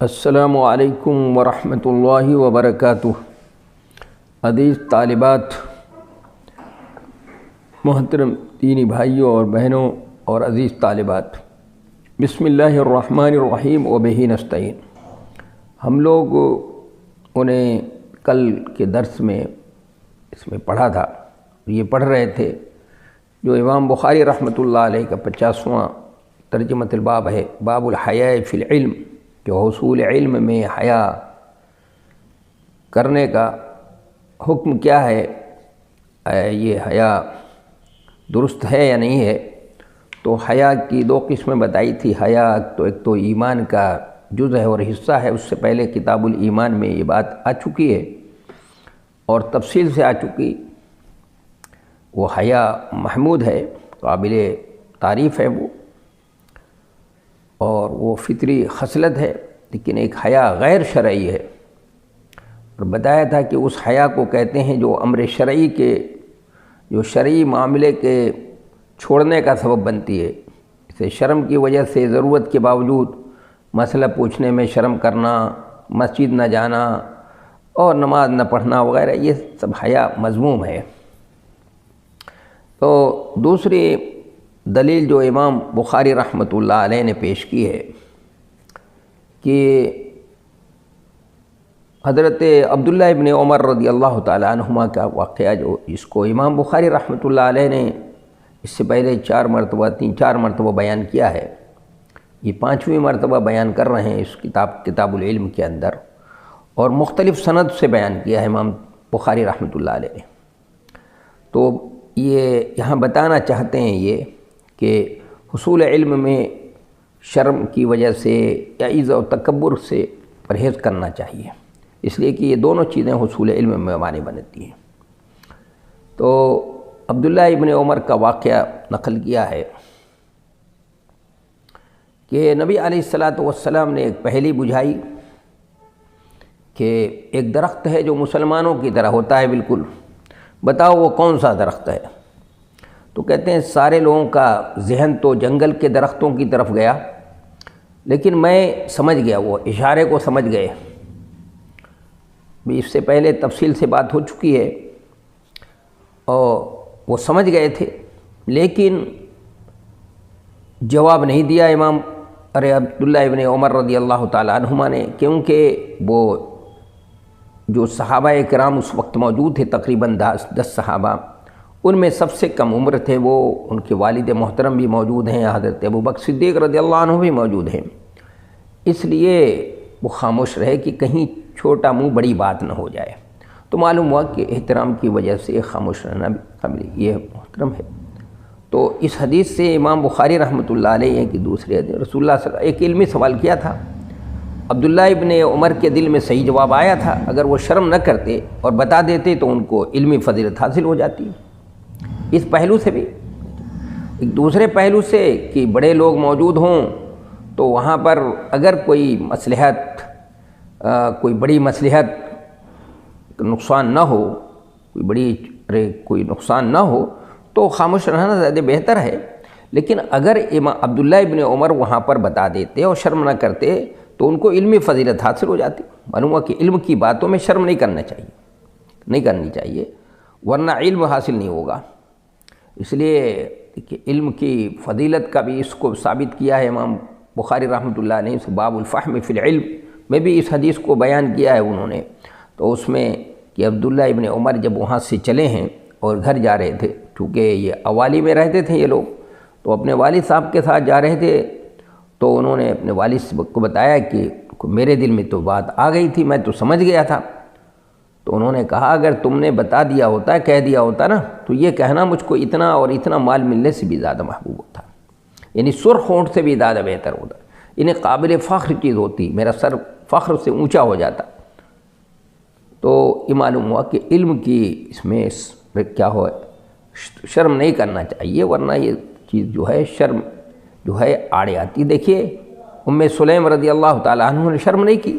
السلام علیکم ورحمۃ اللہ وبرکاتہ۔ عزیز طالبات، محترم دینی بھائیوں اور بہنوں اور عزیز طالبات، بسم اللہ الرحمن الرحیم وبہ نستعین۔ ہم لوگوں نے کل کے درس میں اس میں پڑھا تھا، یہ پڑھ رہے تھے جو امام بخاری رحمۃ اللہ علیہ کا 50واں ترجمۃ الباب ہے، باب الحیاء فی العلم، کہ حصول علم میں حیا کرنے کا حکم کیا ہے، یہ حیا درست ہے یا نہیں ہے۔ تو حیا کی دو قسمیں بتائی تھی۔ حیا تو ایک تو ایمان کا جز ہے اور حصہ ہے، اس سے پہلے کتاب الایمان میں یہ بات آ چکی ہے اور تفصیل سے آ چکی۔ وہ حیا محمود ہے، قابل تعریف ہے وہ، اور وہ فطری خصلت ہے، لیکن ایک حیا غیر شرعی ہے۔ اور بتایا تھا کہ اس حیا کو کہتے ہیں جو امر شرعی کے، جو شرعی معاملے کے چھوڑنے کا سبب بنتی ہے۔ اسے شرم کی وجہ سے ضرورت کے باوجود مسئلہ پوچھنے میں شرم کرنا، مسجد نہ جانا اور نماز نہ پڑھنا وغیرہ، یہ سب حیا مذموم ہے۔ تو دوسری دلیل جو امام بخاری رحمۃ اللہ علیہ نے پیش کی ہے کہ حضرت عبداللہ ابن عمر رضی اللہ تعالیٰ عنہما کا واقعہ، جو اس کو امام بخاری رحمۃ اللہ علیہ نے اس سے پہلے 4 مرتبہ بیان کیا ہے، یہ 5ویں مرتبہ بیان کر رہے ہیں اس کتاب العلم کے اندر، اور مختلف سند سے بیان کیا ہے امام بخاری رحمۃ اللہ علیہ نے۔ تو یہ یہاں بتانا چاہتے ہیں یہ کہ حصول علم میں شرم کی وجہ سے یا عجز و تکبر سے پرہیز کرنا چاہیے، اس لیے کہ یہ دونوں چیزیں حصول علم میں مانع بنتی ہیں۔ تو عبداللہ ابن عمر کا واقعہ نقل کیا ہے کہ نبی علیہ السلام نے ایک پہیلی بجھائی کہ ایک درخت ہے جو مسلمانوں کی طرح ہوتا ہے بالکل، بتاؤ وہ کون سا درخت ہے؟ تو کہتے ہیں سارے لوگوں کا ذہن تو جنگل کے درختوں کی طرف گیا، لیکن میں سمجھ گیا، وہ اشارے کو سمجھ گئے۔ اس سے پہلے تفصیل سے بات ہو چکی ہے اور وہ سمجھ گئے تھے، لیکن جواب نہیں دیا امام عبداللہ ابن عمر رضی اللہ تعالیٰ عنہما نے، کیونکہ وہ جو صحابہ کرام اس وقت موجود تھے، تقریباً 10 صحابہ، ان میں سب سے کم عمر تھے وہ، ان کے والد محترم بھی موجود ہیں، حضرت ابوبکر صدیق رضی اللہ عنہ بھی موجود ہیں، اس لیے وہ خاموش رہے کہ کہیں چھوٹا منہ بڑی بات نہ ہو جائے۔ تو معلوم ہوا کہ احترام کی وجہ سے خاموش رہنا بھی قابل یہ محترم ہے۔ تو اس حدیث سے امام بخاری رحمۃ اللہ علیہ کی دوسری حدیث، رسول اللہ صلی اللہ علیہ وسلم ایک علمی سوال کیا تھا، عبداللہ ابن عمر کے دل میں صحیح جواب آیا تھا، اگر وہ شرم نہ کرتے اور بتا دیتے تو ان کو علمی فضیلت حاصل ہو جاتی۔ اس پہلو سے بھی ایک دوسرے پہلو سے کہ بڑے لوگ موجود ہوں تو وہاں پر اگر کوئی بڑی مصلحت نقصان نہ ہو، کوئی نقصان نہ ہو تو خاموش رہنا زیادہ بہتر ہے۔ لیکن اگر عبداللہ ابن عمر وہاں پر بتا دیتے اور شرم نہ کرتے تو ان کو علمی فضیلت حاصل ہو جاتی۔ معلوم ہوا کہ علم کی باتوں میں شرم نہیں کرنی چاہیے، ورنہ علم حاصل نہیں ہوگا۔ اس لیے کہ علم کی فضیلت کا بھی اس کو ثابت کیا ہے امام بخاری رحمۃ اللہ علیہ سے، باب الفہم فی العلم میں بھی اس حدیث کو بیان کیا ہے انہوں نے۔ تو اس میں کہ عبداللہ ابن عمر جب وہاں سے چلے ہیں اور گھر جا رہے تھے، چونکہ یہ اوالی میں رہتے تھے یہ لوگ، تو اپنے والد صاحب کے ساتھ جا رہے تھے، تو انہوں نے اپنے والد کو بتایا کہ میرے دل میں تو بات آ گئی تھی، میں تو سمجھ گیا تھا۔ تو انہوں نے کہا اگر تم نے بتا دیا ہوتا، کہہ دیا ہوتا نا، تو یہ کہنا مجھ کو اتنا اور اتنا مال ملنے سے بھی زیادہ محبوب ہوتا، یعنی سرخ ہونٹ سے بھی زیادہ بہتر ہوتا، انہیں قابل فخر چیز ہوتی، میرا سر فخر سے اونچا ہو جاتا۔ تو یہ معلوم ہوا کہ علم کی اس میں کیا ہو، شرم نہیں کرنا چاہیے، ورنہ یہ چیز جو ہے شرم جو ہے آڑے آتی۔ دیکھیے ام سلیم رضی اللہ تعالیٰ عنہ نے شرم نہیں کی،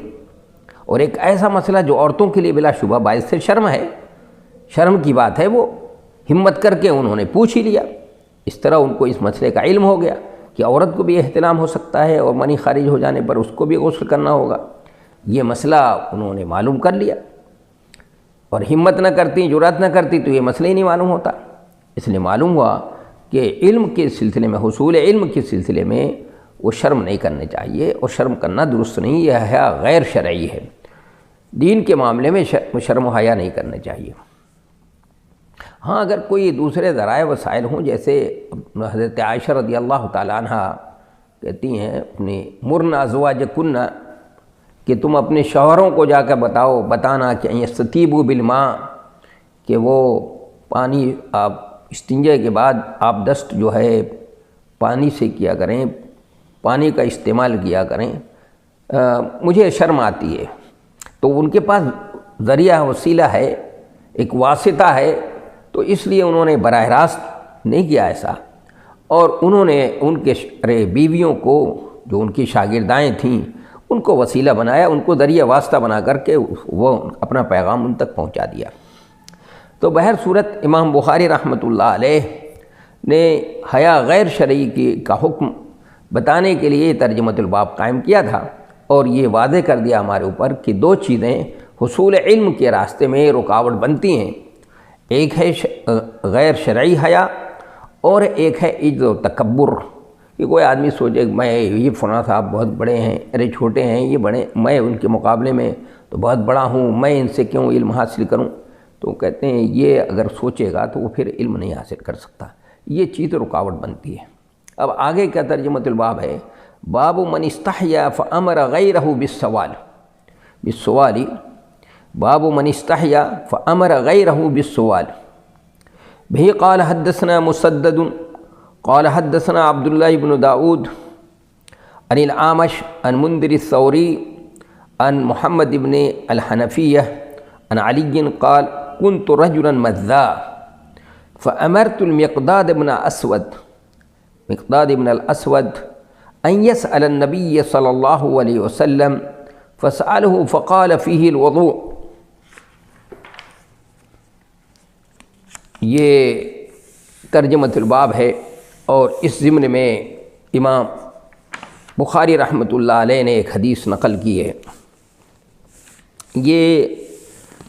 اور ایک ایسا مسئلہ جو عورتوں کے لیے بلا شبہ باعث سے شرم ہے، شرم کی بات ہے، وہ ہمت کر کے انہوں نے پوچھ ہی لیا۔ اس طرح ان کو اس مسئلے کا علم ہو گیا کہ عورت کو بھی احتلام ہو سکتا ہے اور منی خارج ہو جانے پر اس کو بھی غسل کرنا ہوگا۔ یہ مسئلہ انہوں نے معلوم کر لیا، اور ہمت نہ کرتی، جرأت نہ کرتی تو یہ مسئلہ ہی نہیں معلوم ہوتا۔ اس لیے معلوم ہوا کہ علم کے سلسلے میں، حصول علم کے سلسلے میں وہ شرم نہیں کرنے چاہیے، اور شرم کرنا درست نہیں، یہ حیا غیر شرعی ہے۔ دین کے معاملے میں شرم و حیا نہیں کرنا چاہیے۔ ہاں اگر کوئی دوسرے ذرائع وسائل ہوں، جیسے حضرت عائشہ رضی اللہ تعالیٰ عنہ کہتی ہیں اپنی مرن ازواجکن، کہ تم اپنے شوہروں کو جا کر بتانا کہ یستطیبوا بالماء، کہ وہ پانی آپ استنجے کے بعد آپ دست جو ہے پانی سے کیا کریں، پانی کا استعمال کیا کریں، مجھے شرم آتی ہے۔ تو ان کے پاس ذریعہ وسیلہ ہے، ایک واسطہ ہے، تو اس لیے انہوں نے براہ راست نہیں کیا ایسا، اور انہوں نے ان کے بیویوں کو، جو ان کی شاگردائیں تھیں، ان کو وسیلہ بنایا، ان کو ذریعہ واسطہ بنا کر کے وہ اپنا پیغام ان تک پہنچا دیا۔ تو بہر صورت امام بخاری رحمۃ اللہ علیہ نے حیا غیر شرعی کا حکم بتانے کے لیے ترجمۃ الباب قائم کیا تھا، اور یہ واضح کر دیا ہمارے اوپر کہ دو چیزیں حصول علم کے راستے میں رکاوٹ بنتی ہیں، ایک ہے غیر شرعی حیا، اور ایک ہے عجز و تکبر، کہ کوئی آدمی سوچے کہ میں یہ فلاں صاحب بہت بڑے ہیں، ارے چھوٹے ہیں یہ بڑے، میں ان کے مقابلے میں تو بہت بڑا ہوں، میں ان سے کیوں علم حاصل کروں؟ تو کہتے ہیں یہ اگر سوچے گا تو وہ پھر علم نہیں حاصل کر سکتا، یہ چیز رکاوٹ بنتی ہے۔ اب آگے کا ترجمۃ الباب ہے، باب من استحیا فامر غیرہ بالسوال، باب من استحیا فامر غیرہ بالسوال۔ بہ قال حدثنا مسدد قال حدثنا عبد الله بن داود عن الأعمش عن منذر الثوري عن محمد بن الحنفية عن علي قال كنت رجلا مذاء فأمرت المقداد بن الأسود أن يسأل النبي صلى الله عليه وسلم فسأله فقال فيه الوضوء۔ یہ ترجمۃ الباب ہے، اور اس ضمن میں امام بخاری رحمۃ اللہ علیہ نے ایک حدیث نقل کی ہے۔ یہ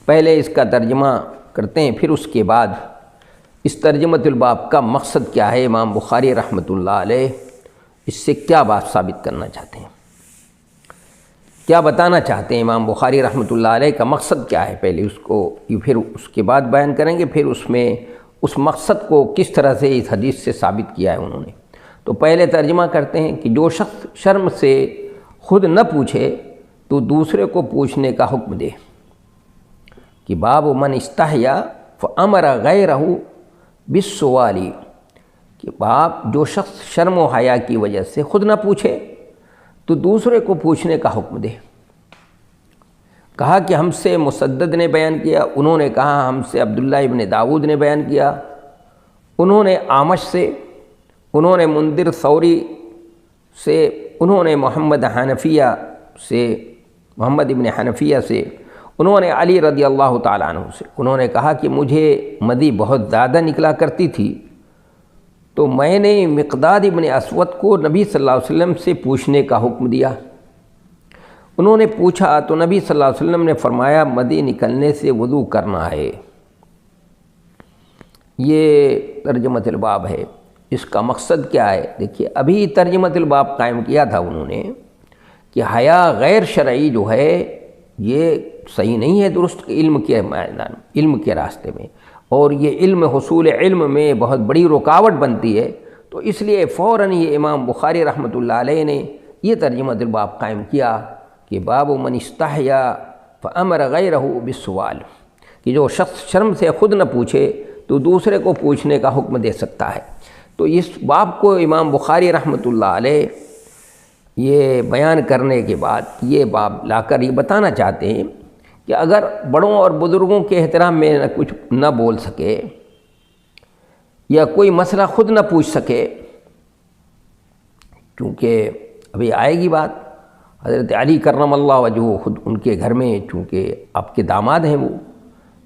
پہلے اس کا ترجمہ کرتے ہیں، پھر اس کے بعد اس ترجمۃ الباب کا مقصد کیا ہے، امام بخاری رحمۃ اللہ علیہ اس سے کیا بات ثابت کرنا چاہتے ہیں، کیا بتانا چاہتے ہیں امام بخاری رحمۃ اللہ علیہ کا مقصد کیا ہے، پہلے اس کو پھر اس کے بعد بیان کریں گے، پھر اس میں اس مقصد کو کس طرح سے اس حدیث سے ثابت کیا ہے انہوں نے۔ تو پہلے ترجمہ کرتے ہیں کہ جو شخص شرم سے خود نہ پوچھے تو دوسرے کو پوچھنے کا حکم دے، کہ باب من استحیا فامر غیرہ بالسوال، کہ باب جو شخص شرم و حیا کی وجہ سے خود نہ پوچھے تو دوسرے کو پوچھنے کا حکم دے۔ کہا کہ ہم سے مسدد نے بیان کیا، انہوں نے کہا ہم سے عبداللہ ابن داود نے بیان کیا، انہوں نے اعمش سے، انہوں نے منذر ثوری سے، انہوں نے محمد ابن حنفیہ سے، انہوں نے علی رضی اللہ تعالیٰ عنہ سے، انہوں نے کہا کہ مجھے مدی بہت زیادہ نکلا کرتی تھی، تو میں نے مقداد ابن اسود کو نبی صلی اللہ علیہ وسلم سے پوچھنے کا حکم دیا۔ انہوں نے پوچھا تو نبی صلی اللہ علیہ وسلم نے فرمایا مدی نکلنے سے وضو کرنا ہے۔ یہ ترجمۃ الباب ہے۔ اس کا مقصد کیا ہے؟ دیکھیے ابھی ترجمۃ الباب قائم کیا تھا انہوں نے کہ حیا غیر شرعی جو ہے یہ صحیح نہیں ہے، درست علم کے میدان، علم کے راستے میں، اور یہ علم حصول علم میں بہت بڑی رکاوٹ بنتی ہے، تو اس لیے فوراً یہ امام بخاری رحمۃ اللہ علیہ نے یہ ترجمۃ الباب قائم کیا کہ باب من استحیا فامر غیرہ بالسوال، کہ جو شخص شرم سے خود نہ پوچھے تو دوسرے کو پوچھنے کا حکم دے سکتا ہے۔ تو اس باب کو امام بخاری رحمۃ اللہ علیہ یہ بیان کرنے کے بعد یہ باب لا کر یہ بتانا چاہتے ہیں کہ اگر بڑوں اور بزرگوں کے احترام میں کچھ نہ بول سکے یا کوئی مسئلہ خود نہ پوچھ سکے، کیونکہ ابھی آئے گی بات، حضرت علی کرم اللہ وجہہ خود ان کے گھر میں، چونکہ آپ کے داماد ہیں، وہ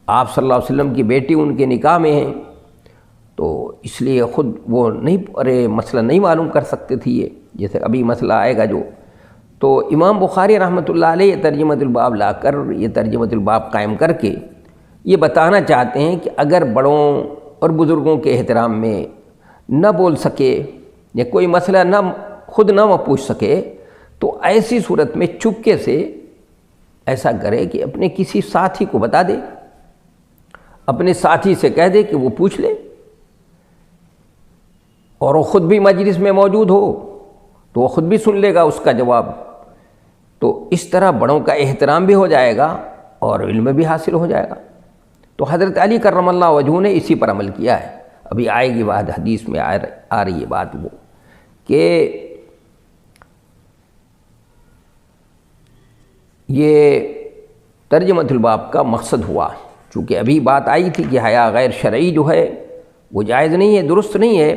آپ صلی اللہ علیہ وسلم کی بیٹی ان کے نکاح میں ہیں، تو اس لیے خود وہ نہیں مسئلہ نہیں معلوم کر سکتے تھے یہ، جیسے ابھی مسئلہ آئے گا جو. تو امام بخاری رحمۃ اللہ علیہ یہ ترجمۃ الباب لا کر، یہ ترجمۃ الباب قائم کر کے یہ بتانا چاہتے ہیں کہ اگر بڑوں اور بزرگوں کے احترام میں نہ بول سکے یا کوئی مسئلہ خود نہ پوچھ سکے تو ایسی صورت میں چپکے سے ایسا کرے کہ اپنے کسی ساتھی کو بتا دے، اپنے ساتھی سے کہہ دے کہ وہ پوچھ لے، اور وہ خود بھی مجلس میں موجود ہو تو وہ خود بھی سن لے گا اس کا جواب. تو اس طرح بڑوں کا احترام بھی ہو جائے گا اور علم بھی حاصل ہو جائے گا. تو حضرت علی کرم اللہ وجہہ نے اسی پر عمل کیا ہے. ابھی آئے گی بات، حدیث میں آ رہی ہے بات وہ کہ یہ ترجمۃ الباب کا مقصد ہوا، چونکہ ابھی بات آئی تھی کہ حیا غیر شرعی جو ہے وہ جائز نہیں ہے، درست نہیں ہے.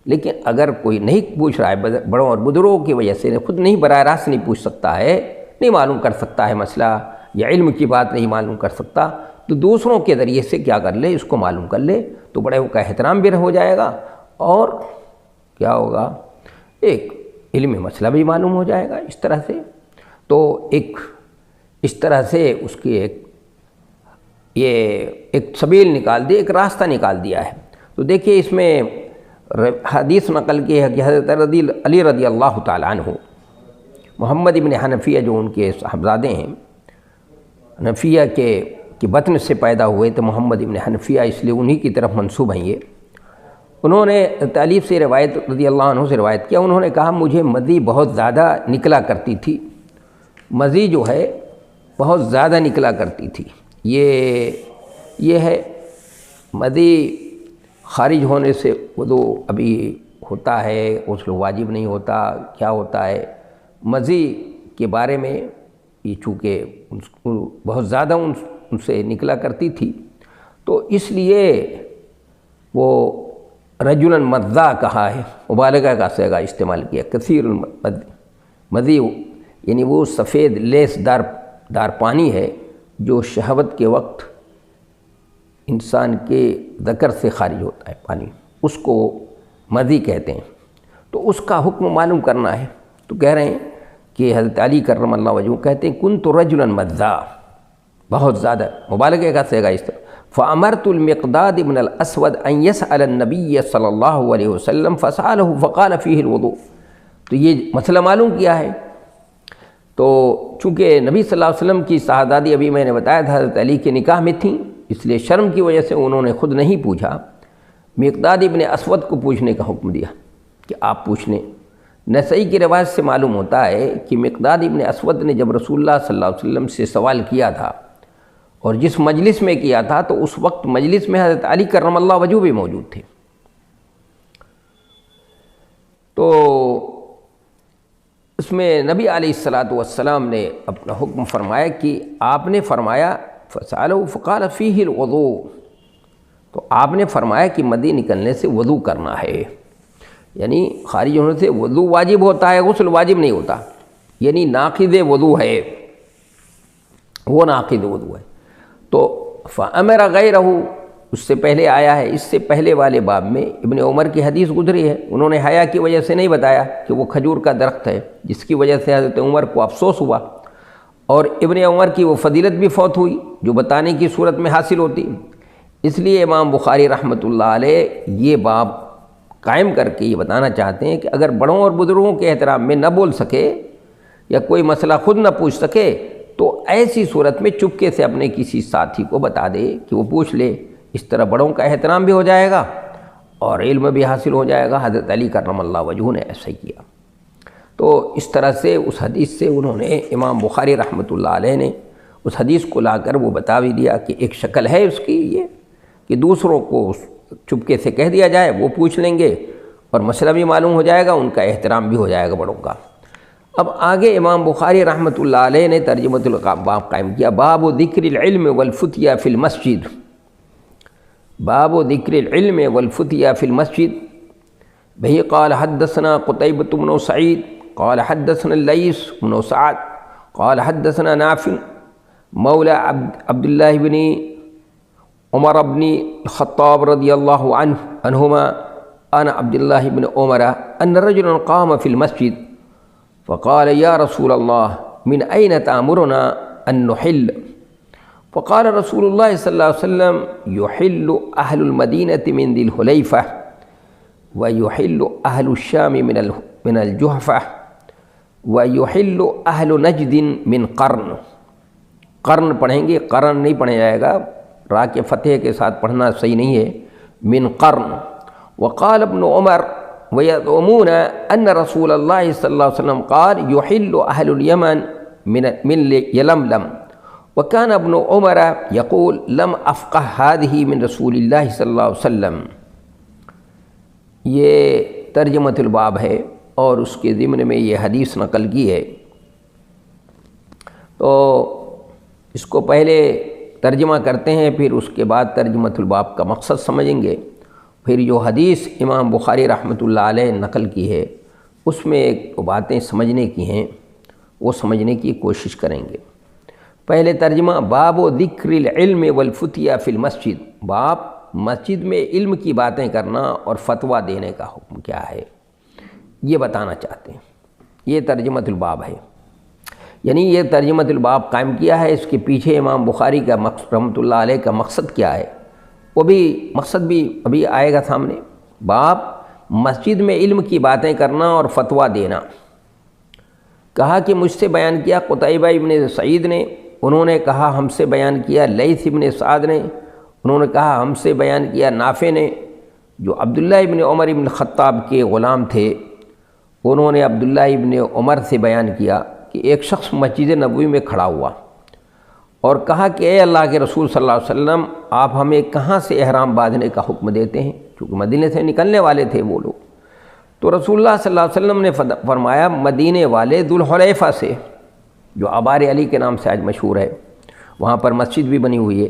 لیکن اگر کوئی نہیں پوچھ رہا ہے بڑوں اور بزرگوں کی وجہ سے، خود نہیں براہ راست نہیں پوچھ سکتا ہے، نہیں معلوم کر سکتا ہے مسئلہ، یا علم کی بات نہیں معلوم کر سکتا، تو دوسروں کے ذریعے سے کیا کر لے، اس کو معلوم کر لے، تو بڑے کا احترام بھی ہو جائے گا اور کیا ہوگا، ایک علم مسئلہ بھی معلوم ہو جائے گا. اس طرح سے تو اس طرح سے اس کی ایک سبیل نکال دی، ایک راستہ نکال دیا ہے. تو دیکھیے اس میں حدیث نقل کی ہے کہ حضرت علی رضی اللہ تعالیٰ عنہ، محمد ابن حنفیہ جو ان کے صاحبزادے ہیں، حنفیہ کے بطن سے پیدا ہوئے تو محمد ابن حنفیہ، اس لیے انہی کی طرف منسوب ہیں یہ. انہوں نے تعلیف سے روایت رضی اللہ عنہ سے روایت کیا، انہوں نے کہا مجھے مزی بہت زیادہ نکلا کرتی تھی، مزی جو ہے بہت زیادہ نکلا کرتی تھی. یہ ہے مزی خارج ہونے سے وضو ابھی ہوتا ہے، غسل واجب نہیں ہوتا، کیا ہوتا ہے، مزی کے بارے میں یہ چونکہ بہت زیادہ ان سے نکلا کرتی تھی، تو اس لیے وہ رجلاً مذا کہا ہے، مبالغہ کا صیغہ استعمال کیا، کثیر مزی، یعنی وہ سفید لیس دار پانی ہے جو شہوت کے وقت انسان کے ذکر سے خارج ہوتا ہے پانی، اس کو مزی کہتے ہیں. تو اس کا حکم معلوم کرنا ہے. تو کہہ رہے ہیں کہ حضرت علی کرم اللہ وجہہ کہتے ہیں کنت رجلا مذا، بہت زیادہ مبالغے کا صیغہ اس طرح. فامرت المقداد بن الاسود ان يسأل النبی صلی اللہ علیہ وسلم فسأله فقال فيه الوضوء. تو یہ مسئلہ معلوم کیا ہے. تو چونکہ نبی صلی اللہ علیہ وسلم کی شہزادی ابھی میں نے بتایا تھا حضرت علی کے نکاح میں تھیں، اس لیے شرم کی وجہ سے انہوں نے خود نہیں پوچھا، مقداد ابن اسود کو پوچھنے کا حکم دیا کہ آپ پوچھ لیں. نسائی کی روایت سے معلوم ہوتا ہے کہ مقداد ابن اسود نے جب رسول اللہ صلی اللہ علیہ وسلم سے سوال کیا تھا اور جس مجلس میں کیا تھا تو اس وقت مجلس میں حضرت علی کرم اللہ وجہہ بھی موجود تھے. تو اس میں نبی علیہ الصلاۃ والسلام نے اپنا حکم فرمایا کہ آپ نے فرمایا فسألہ فقال فیہ الوضوء، تو آپ نے فرمایا کہ مدی نکلنے سے وضو کرنا ہے، یعنی خارج ہونے سے وضو واجب ہوتا ہے، غسل واجب نہیں ہوتا، یعنی ناقض وضو ہے، وہ ناقض وضو ہے. تو فأمر غیرہ، اس سے پہلے آیا ہے، اس سے پہلے والے باب میں ابن عمر کی حدیث گزری ہے، انہوں نے حیا کی وجہ سے نہیں بتایا کہ وہ کھجور کا درخت ہے، جس کی وجہ سے حضرت عمر کو افسوس ہوا، اور ابن عمر کی وہ فضیلت بھی فوت ہوئی جو بتانے کی صورت میں حاصل ہوتی. اس لیے امام بخاری رحمۃ اللہ علیہ یہ باب قائم کر کے یہ بتانا چاہتے ہیں کہ اگر بڑوں اور بزرگوں کے احترام میں نہ بول سکے یا کوئی مسئلہ خود نہ پوچھ سکے تو ایسی صورت میں چپکے سے اپنے کسی ساتھی کو بتا دے کہ وہ پوچھ لے. اس طرح بڑوں کا احترام بھی ہو جائے گا اور علم بھی حاصل ہو جائے گا. حضرت علی کرم اللہ وجہہ نے ایسا ہی کیا. تو اس طرح سے اس حدیث سے انہوں نے امام بخاری رحمۃ اللہ علیہ نے اس حدیث کو لا کر وہ بتا بھی دیا کہ ایک شکل ہے اس کی یہ کہ دوسروں کو چپکے سے کہہ دیا جائے، وہ پوچھ لیں گے اور مسئلہ بھی معلوم ہو جائے گا، ان کا احترام بھی ہو جائے گا بڑوں کا. اب آگے امام بخاری رحمۃ اللہ علیہ نے ترجمۃ الباب قائم کیا، باب ذکر العلم والفتیہ فی المسجد. باب ذکر العلم والفتیہ فی المسجد. بہی قال حدثنا قتیبۃ بن سعید قال حدثنا اللیث بن سعد قال حدثنا نافع مولى عبد الله بن عمر بن الخطاب رضی اللہ عنہما عن عبد اللہ بن عمر ان رجلا قام في المسجد فقال یا رسول اللہ من أين تأمرنا أن نحل؟ فقال رسول اللہ صلی اللہ علیہ وسلم يحل أهل المدینة من ذی الحلیفہ ويحل أهل الشام من الجحفہ ويحل أهل نجد من قرن۔ قرن پڑھیں گے، قرن نہیں پڑھا جائے گا، را کے فتح کے ساتھ پڑھنا صحیح نہیں ہے، من قرن۔ وقال ابن عمر ويزعمون أن رسول الله صلى الله عليه وسلم قال يحل أهل اليمن من يلملم، وكان ابن عمر يقول لم أفقه هذه من رسول الله صلى الله عليه وسلم۔ یہ ترجمۃ الباب ہے اور اس کے ضمن میں یہ حدیث نقل کی ہے۔ تو اس کو پہلے ترجمہ کرتے ہیں، پھر اس کے بعد ترجمۃ الباب کا مقصد سمجھیں گے، پھر جو حدیث امام بخاری رحمۃ اللہ علیہ نقل کی ہے اس میں ایک باتیں سمجھنے کی ہیں، وہ سمجھنے کی کوشش کریں گے۔ پہلے ترجمہ، باب و ذکر العلم والفتیہ فی المسجد، باب مسجد میں علم کی باتیں کرنا اور فتویٰ دینے کا حکم کیا ہے، یہ بتانا چاہتے ہیں۔ یہ ترجمۃ الباب ہے، یعنی یہ ترجمۃ الباب قائم کیا ہے، اس کے پیچھے امام بخاری کا رحمۃ اللہ علیہ کا مقصد کیا ہے، وہ بھی مقصد بھی ابھی آئے گا سامنے۔ باب مسجد میں علم کی باتیں کرنا اور فتویٰ دینا۔ کہا کہ مجھ سے بیان کیا قتیبہ ابن سعید نے، انہوں نے کہا ہم سے بیان کیا لیث ابن سعد نے، انہوں نے کہا ہم سے بیان کیا نافع نے، جو عبداللہ ابن عمر ابن خطاب کے غلام تھے، انہوں نے عبداللہ ابن عمر سے بیان کیا کہ ایک شخص مسجد نبوی میں کھڑا ہوا اور کہا کہ اے اللہ کے رسول صلی اللہ علیہ وسلم، آپ ہمیں کہاں سے احرام باندھنے کا حکم دیتے ہیں؟ چونکہ مدینے سے نکلنے والے تھے وہ لوگ۔ تو رسول اللہ صلی اللہ علیہ وسلم نے فرمایا مدینے والے ذوالحلیفہ سے، جو آبار علی کے نام سے آج مشہور ہے، وہاں پر مسجد بھی بنی ہوئی ہے،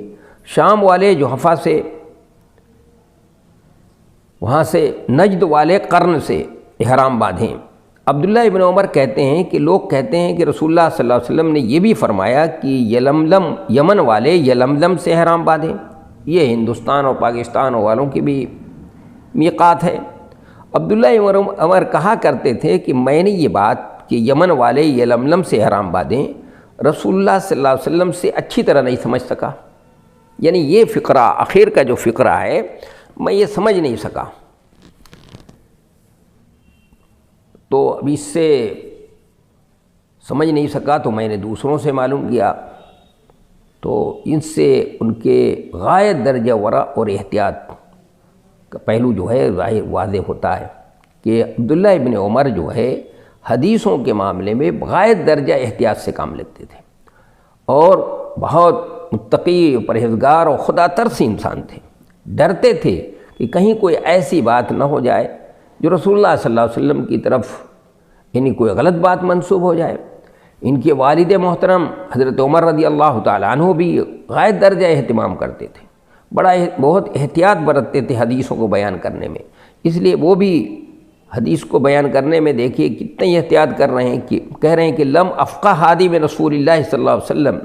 شام والے جحفہ سے، وہاں سے نجد والے قرن سے احرام باندھیں۔ عبداللہ ابن عمر کہتے ہیں کہ لوگ کہتے ہیں کہ رسول اللہ صلی اللہ علیہ وسلم نے یہ بھی فرمایا کہ یلملم، یمن والے یلملم سے احرام باندھیں، یہ ہندوستان اور پاکستان والوں کی بھی میقات ہے۔ عبداللہ ابن عمر کہا کرتے تھے کہ میں نے یہ بات کہ یمن والے یلملم سے احرام باندھیں رسول اللہ صلی اللہ علیہ وسلم سے اچھی طرح نہیں سمجھ سکا، یعنی یہ فقرہ آخر کا جو فقرہ ہے میں یہ سمجھ نہیں سکا، تو اب اس سے سمجھ نہیں سکا تو میں نے دوسروں سے معلوم کیا، تو ان سے ان کے غایت درجہ ورع اور احتیاط کا پہلو جو ہے ظاہر واضح ہوتا ہے کہ عبداللہ ابن عمر جو ہے حدیثوں کے معاملے میں غایت درجہ احتیاط سے کام لیتے تھے اور بہت متقی، پرہیزگار اور خدا ترسی انسان تھے، ڈرتے تھے کہ کہیں کوئی ایسی بات نہ ہو جائے جو رسول اللہ صلی اللہ علیہ وسلم کی طرف یعنی کوئی غلط بات منسوب ہو جائے۔ ان کے والد محترم حضرت عمر رضی اللہ تعالیٰ عنہ بھی غایت درجہ اہتمام کرتے تھے، بہت احتیاط برتتے تھے حدیثوں کو بیان کرنے میں، اس لیے وہ بھی حدیث کو بیان کرنے میں دیکھیے کتنی احتیاط کر رہے ہیں کہ کہہ رہے ہیں کہ لم افقہ ہادی میں رسول اللہ صلی اللہ علیہ وسلم،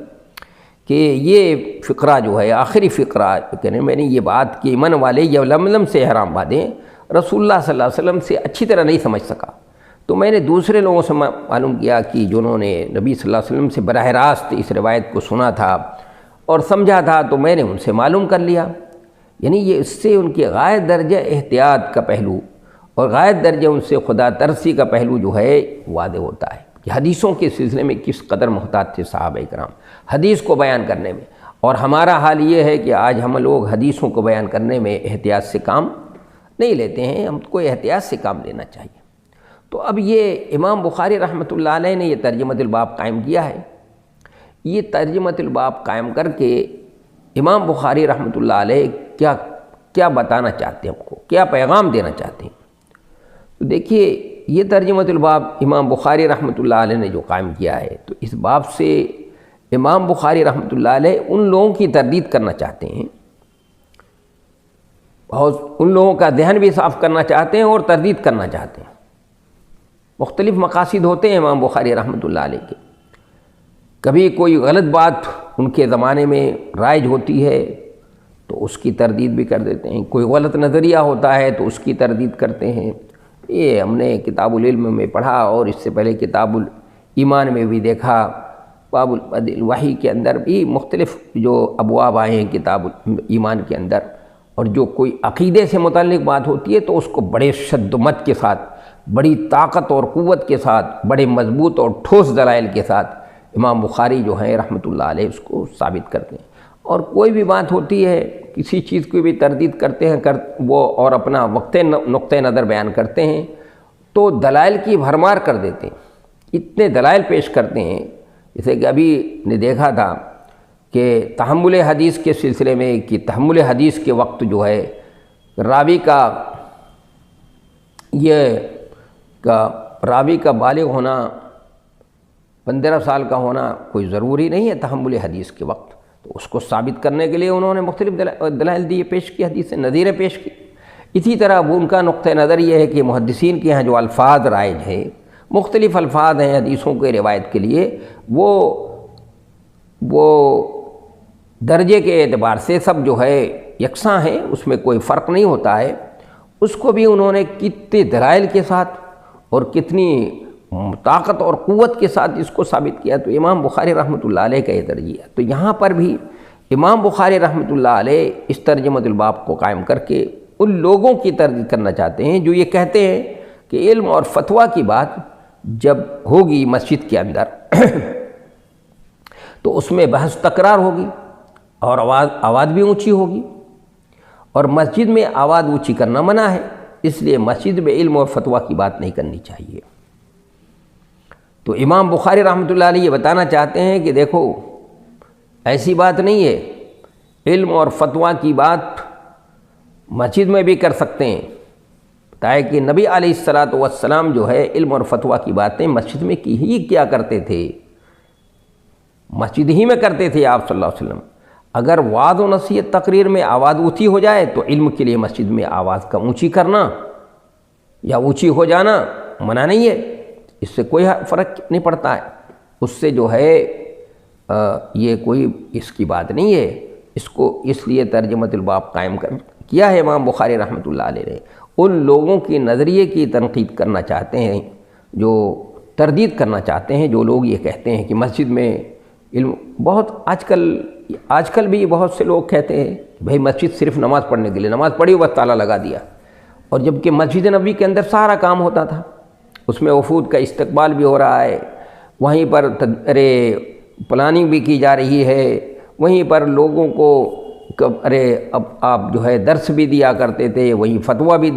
کہ یہ فقرہ جو ہے آخری فقرہ کہہ رہے ہیں میں نے یہ بات کہ یمن والے یلملم سے احرام باندھیں رسول اللہ صلی اللہ علیہ وسلم سے اچھی طرح نہیں سمجھ سکا، تو میں نے دوسرے لوگوں سے معلوم کیا کہ جنہوں نے نبی صلی اللہ علیہ وسلم سے براہ راست اس روایت کو سنا تھا اور سمجھا تھا، تو میں نے ان سے معلوم کر لیا، یعنی یہ اس سے ان کے غایت درجہ احتیاط کا پہلو اور غایت درجہ ان سے خدا ترسی کا پہلو جو ہے واضح ہوتا ہے کہ حدیثوں کے سلسلے میں کس قدر محتاط تھے صحابہ کرام حدیث کو بیان کرنے میں، اور ہمارا حال یہ ہے کہ آج ہم لوگ حدیثوں کو بیان کرنے میں احتیاط سے کام نہیں لیتے ہیں، ہم کو احتیاط سے کام لینا چاہیے۔ تو اب یہ امام بخاری رحمۃ اللہ علیہ نے یہ ترجمۃ الباب قائم کیا ہے، یہ ترجمۃ الباب قائم کر کے امام بخاری رحمۃ اللہ علیہ کیا بتانا چاہتے ہیں، ہم کو کیا پیغام دینا چاہتے ہیں۔ تو دیکھیے یہ ترجمۃ الباب امام بخاری رحمۃ اللہ علیہ نے جو قائم کیا ہے، تو اس باب سے امام بخاری رحمۃ اللہ علیہ ان لوگوں کی تردید کرنا چاہتے ہیں، بہت ان لوگوں کا ذہن بھی صاف کرنا چاہتے ہیں اور تردید کرنا چاہتے ہیں۔ مختلف مقاصد ہوتے ہیں امام بخاری رحمۃ اللہ علیہ کے، کبھی کوئی غلط بات ان کے زمانے میں رائج ہوتی ہے تو اس کی تردید بھی کر دیتے ہیں، کوئی غلط نظریہ ہوتا ہے تو اس کی تردید کرتے ہیں۔ یہ ہم نے کتاب العلم میں پڑھا، اور اس سے پہلے کتاب الایمان میں بھی دیکھا، باب الوحی کے اندر بھی مختلف جو ابواب آئے ہیں کتاب ایمان کے اندر، اور جو کوئی عقیدے سے متعلق بات ہوتی ہے تو اس کو بڑے شد و مت کے ساتھ، بڑی طاقت اور قوت کے ساتھ، بڑے مضبوط اور ٹھوس دلائل کے ساتھ امام بخاری جو ہیں رحمۃ اللہ علیہ اس کو ثابت کرتے ہیں۔ اور کوئی بھی بات ہوتی ہے، کسی چیز کی بھی تردید کرتے ہیں وہ اور اپنا نقطہ نظر بیان کرتے ہیں تو دلائل کی بھرمار کر دیتے ہیں، اتنے دلائل پیش کرتے ہیں، جیسے کہ ابھی نے دیکھا تھا کہ تحمل حدیث کے سلسلے میں کہ تحمل حدیث کے وقت جو ہے راوی کا بالغ ہونا، 15 سال کا ہونا کوئی ضروری نہیں ہے تحمل حدیث کے وقت، تو اس کو ثابت کرنے کے لیے انہوں نے مختلف دلائل دیے، پیش کی، حدیث سے نظیریں پیش کی۔ اسی طرح وہ ان کا نقطہ نظر یہ ہے کہ محدثین کے ہاں جو الفاظ رائج ہیں، مختلف الفاظ ہیں حدیثوں کے روایت کے لیے، وہ درجے کے اعتبار سے سب جو ہے یکساں ہیں، اس میں کوئی فرق نہیں ہوتا ہے۔ اس کو بھی انہوں نے کتنے دلائل کے ساتھ اور کتنی طاقت اور قوت کے ساتھ اس کو ثابت کیا، تو امام بخاری رحمۃ اللہ علیہ کا یہ درجہ ہے۔ تو یہاں پر بھی امام بخاری رحمۃ اللہ علیہ اس ترجمۃ الباب کو قائم کر کے ان لوگوں کی تردید کرنا چاہتے ہیں جو یہ کہتے ہیں کہ علم اور فتویٰ کی بات جب ہوگی مسجد کے اندر تو اس میں بحث تکرار ہوگی اور آواز بھی اونچی ہوگی، اور مسجد میں آواز اونچی کرنا منع ہے، اس لیے مسجد میں علم اور فتویٰ کی بات نہیں کرنی چاہیے۔ تو امام بخاری رحمۃ اللہ علیہ یہ بتانا چاہتے ہیں کہ دیکھو ایسی بات نہیں ہے، علم اور فتویٰ کی بات مسجد میں بھی کر سکتے ہیں، بتایا کہ نبی علیہ السلام جو ہے علم اور فتویٰ کی باتیں مسجد میں کیا کرتے تھے، مسجد ہی میں کرتے تھے آپ صلی اللہ علیہ وسلم۔ اگر وعظ و نصیحت تقریر میں آواز اونچی ہو جائے تو علم کے لیے مسجد میں آواز کا اونچی کرنا یا اونچی ہو جانا منع نہیں ہے، اس سے کوئی فرق نہیں پڑتا ہے، اس سے جو ہے یہ کوئی اس کی بات نہیں ہے۔ اس کو اس لیے ترجمۃ الباب قائم کیا ہے امام بخاری رحمۃ اللہ علیہ نے، ان لوگوں کی نظریے کی تنقید کرنا چاہتے ہیں جو تردید کرنا چاہتے ہیں، جو لوگ یہ کہتے ہیں کہ مسجد میں علم بہت آج کل بھی بہت سے لوگ کہتے ہیں بھائی مسجد صرف نماز پڑھنے کے لیے، نماز پڑھی بس تالا لگا دیا، اور جبکہ مسجد نبوی کے اندر سارا کام ہوتا تھا، اس میں وفود کا استقبال بھی ہو رہا ہے، وہیں پر پلاننگ بھی کی جا رہی ہے، وہیں پر لوگوں کو اب آپ جو ہے درس بھی دیا کرتے تھے، وہیں فتویٰ بھی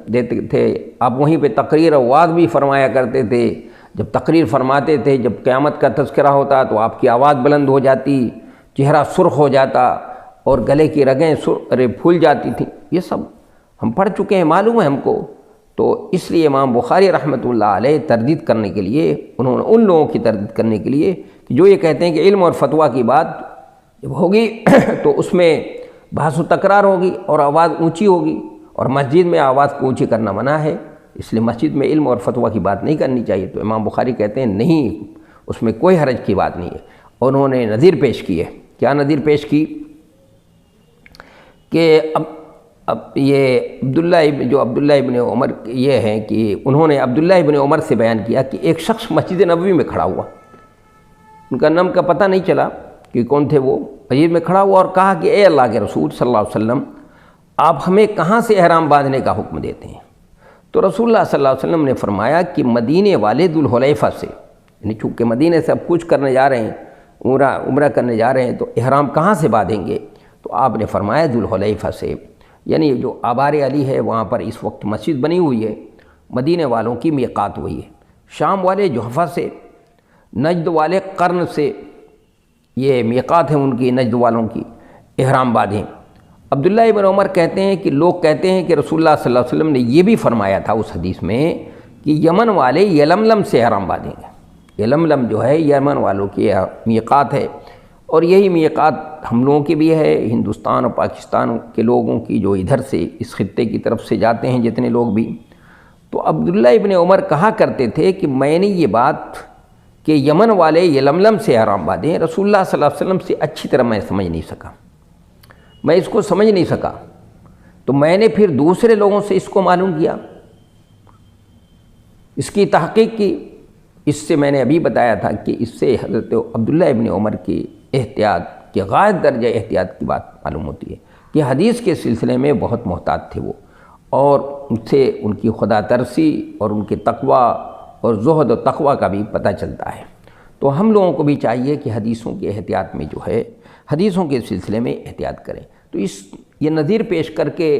دیتے تھے، آپ وہیں پہ تقریر و وعظ بھی فرمایا کرتے تھے۔ جب تقریر فرماتے تھے، جب قیامت کا تذکرہ ہوتا تو آپ کی آواز بلند ہو جاتی، چہرہ سرخ ہو جاتا اور گلے کی رگیں پھول جاتی تھیں، یہ سب ہم پڑھ چکے ہیں، معلوم ہے ہم کو۔ تو اس لیے امام بخاری رحمۃ اللہ علیہ تردید کرنے کے لیے، انہوں نے ان لوگوں کی تردید کرنے کے لیے جو یہ کہتے ہیں کہ علم اور فتویٰ کی بات جب ہوگی تو اس میں بحث و تکرار ہوگی اور آواز اونچی ہوگی، اور مسجد میں آواز کو اونچی کرنا منع ہے، اس لیے مسجد میں علم اور فتویٰ کی بات نہیں کرنی چاہیے۔ تو امام بخاری کہتے ہیں نہیں، اس میں کوئی حرج کی بات نہیں ہے، اور انہوں نے نظیر پیش کی ہے۔ کیا نظیر پیش کی؟ کہ اب یہ عبداللہ ابن عمر یہ ہیں کہ انہوں نے عبداللہ ابن عمر سے بیان کیا کہ ایک شخص مسجد نبوی میں کھڑا ہوا، ان کا نام کا پتہ نہیں چلا کہ کون تھے، وہ مسجد میں کھڑا ہوا اور کہا کہ اے اللہ کے رسول صلی اللہ علیہ وسلم، آپ ہمیں کہاں سے احرام باندھنے کا حکم دیتے ہیں؟ تو رسول اللہ صلی اللہ علیہ وسلم نے فرمایا کہ مدینے والے ذوالحلیفہ سے، یعنی چونکہ مدینے سے اب کچھ کرنے جا رہے ہیں، عمرہ کرنے جا رہے ہیں، تو احرام کہاں سے باندھیں گے؟ تو آپ نے فرمایا ذوالحلیفہ سے، یعنی جو آبار علی ہے وہاں پر اس وقت مسجد بنی ہوئی ہے، مدینے والوں کی میقات ہوئی ہے، شام والے جحفہ سے، نجد والے قرن سے، یہ میقات ہیں ان کی، نجد والوں کی، احرام باندھیں۔ عبداللہ ابن عمر کہتے ہیں کہ لوگ کہتے ہیں کہ رسول اللہ صلی اللہ علیہ وسلم نے یہ بھی فرمایا تھا اس حدیث میں کہ یمن والے یلملم سے احرام باندھیں گے، یلملم جو ہے یمن والوں کی میقات ہے، اور یہی میقات ہم لوگوں کی بھی ہے، ہندوستان اور پاکستان کے لوگوں کی جو ادھر سے اس خطے کی طرف سے جاتے ہیں جتنے لوگ بھی۔ تو عبداللہ ابن عمر کہا کرتے تھے کہ میں نے یہ بات کہ یمن والے یلملم سے احرام باندھیں، رسول اللہ صلی اللہ علیہ وسلم سے اچھی طرح میں سمجھ نہیں سکا، میں اس کو سمجھ نہیں سکا، تو میں نے پھر دوسرے لوگوں سے اس کو معلوم کیا، اس کی تحقیق کی۔ اس سے میں نے ابھی بتایا تھا کہ اس سے حضرت عبداللہ ابن عمر کی احتیاط کے غایت درجہ احتیاط کی بات معلوم ہوتی ہے کہ حدیث کے سلسلے میں بہت محتاط تھے وہ، اور ان سے ان کی خدا ترسی اور ان کے تقوی اور زہد و تقوی کا بھی پتہ چلتا ہے۔ تو ہم لوگوں کو بھی چاہیے کہ حدیثوں کے احتیاط میں جو ہے، حدیثوں کے سلسلے میں احتیاط کریں۔ تو یہ نظیر پیش کر کے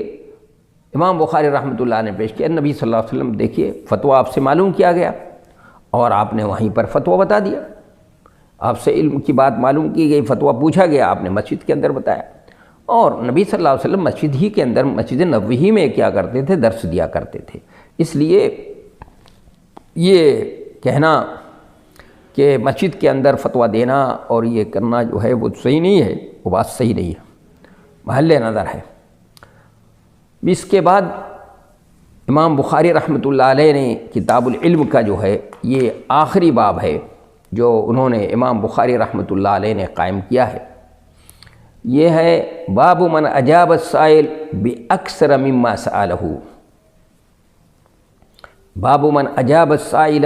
امام بخاری رحمۃ اللہ نے پیش کیا، نبی صلی اللہ علیہ وسلم دیکھیے فتویٰ آپ سے معلوم کیا گیا اور آپ نے وہیں پر فتویٰ بتا دیا، آپ سے علم کی بات معلوم کی گئی، فتویٰ پوچھا گیا، آپ نے مسجد کے اندر بتایا۔ اور نبی صلی اللہ علیہ وسلم مسجد ہی کے اندر، مسجد نبوی ہی میں کیا کرتے تھے، درس دیا کرتے تھے۔ اس لیے یہ کہنا کہ مسجد کے اندر فتویٰ دینا اور یہ کرنا جو ہے وہ صحیح نہیں ہے، وہ بات صحیح نہیں ہے، محل نظر ہے۔ اس کے بعد امام بخاری رحمۃ اللہ علیہ نے کتاب العلم کا جو ہے یہ آخری باب ہے جو انہوں نے امام بخاری رحمۃ اللہ علیہ نے قائم کیا ہے، یہ ہے باب من اجاب السائل باکثر مما سألہ، باب من اجاب السائل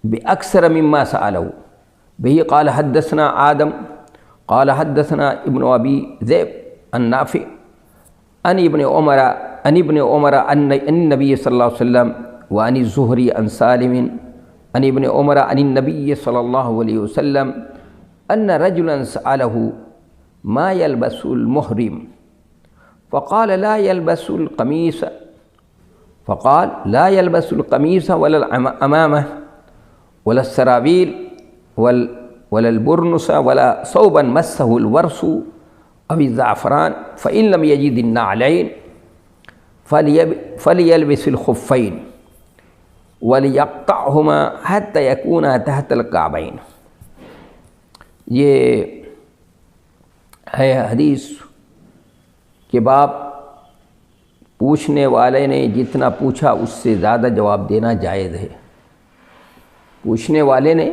باکثر مما سألہ، بہ قال حدثنا آدم قال حدثنا ابن ابی ذئب عن نافع عن ابن عمر عن النبی صلی اللہ علیہ وسلم وعن الزہری عن سالم عن ابن عمر عن النبی صلی اللہ علیہ وسلم ان رجلا سألہ ما يلبس المحرم فقال لا يلبس القميص ولا العمامة ولا السراويل ولا البرنس ولا ثوبا مسه الورس أو الزعفران فإن لم يجد النعلين فليلبس الخفين وليقطعهما حتى يكونا تحت الكعبين۔ یہ ہے حدیث کہ باب پوچھنے والے نے جتنا پوچھا اس سے زیادہ جواب دینا جائز ہے، پوچھنے والے نے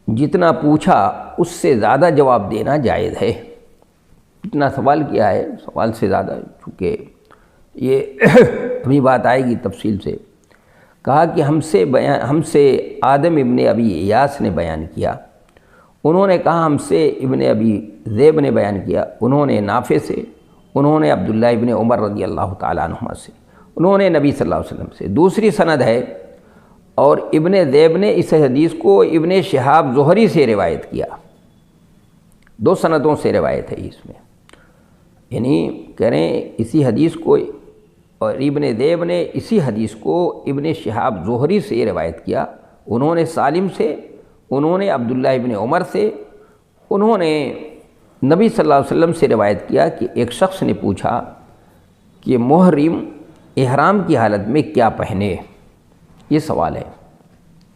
جتنا پوچھا اس سے زیادہ جواب دینا جائز ہے۔ اتنا سوال کیا ہے، سوال سے زیادہ، چونکہ یہ ابھی بات آئے گی تفصیل سے۔ کہا کہ ہم سے آدم ابن ابی ایاس نے بیان کیا، انہوں نے کہا ہم سے ابن ابی ذئب نے بیان کیا، انہوں نے نافع سے، انہوں نے عبداللہ ابن عمر رضی اللہ تعالیٰ عنہما سے، انہوں نے نبی صلی اللہ علیہ وسلم سے۔ دوسری سند ہے، اور ابن ذئب نے اس حدیث کو ابن شہاب زہری سے روایت کیا، دو سندوں سے روایت ہے اس میں، یعنی کہہ رہے ہیں اسی حدیث کو، اور ابن ذئب نے اسی حدیث کو ابن شہاب زہری سے روایت کیا، انہوں نے سالم سے، انہوں نے عبداللہ ابن عمر سے، انہوں نے نبی صلی اللہ علیہ وسلم سے روایت کیا کہ ایک شخص نے پوچھا کہ محرم احرام کی حالت میں کیا پہنے، یہ سوال ہے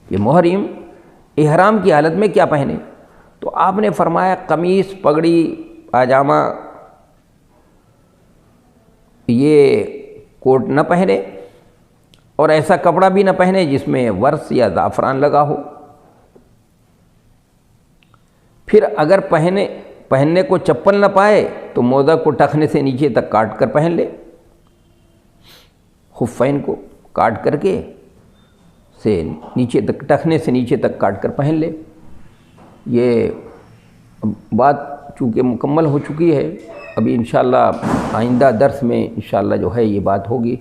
کہ محرم احرام کی حالت میں کیا پہنے، تو آپ نے فرمایا قمیص، پگڑی، پاجامہ، یہ کوٹ نہ پہنے، اور ایسا کپڑا بھی نہ پہنے جس میں ورس یا زعفران لگا ہو۔ پھر اگر پہننے کو چپل نہ پائے تو موزہ کو ٹخنے سے نیچے تک کاٹ کر پہن لے، خفین کو کاٹ کر کے سے نیچے تک، ٹخنے سے نیچے تک کاٹ کر پہن لے۔ یہ بات چونکہ مکمل ہو چکی ہے، ابھی انشاءاللہ آئندہ درس میں انشاءاللہ جو ہے یہ بات ہوگی۔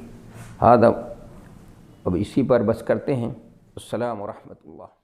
اب اسی پر بس کرتے ہیں۔ السلام ورحمۃ اللہ۔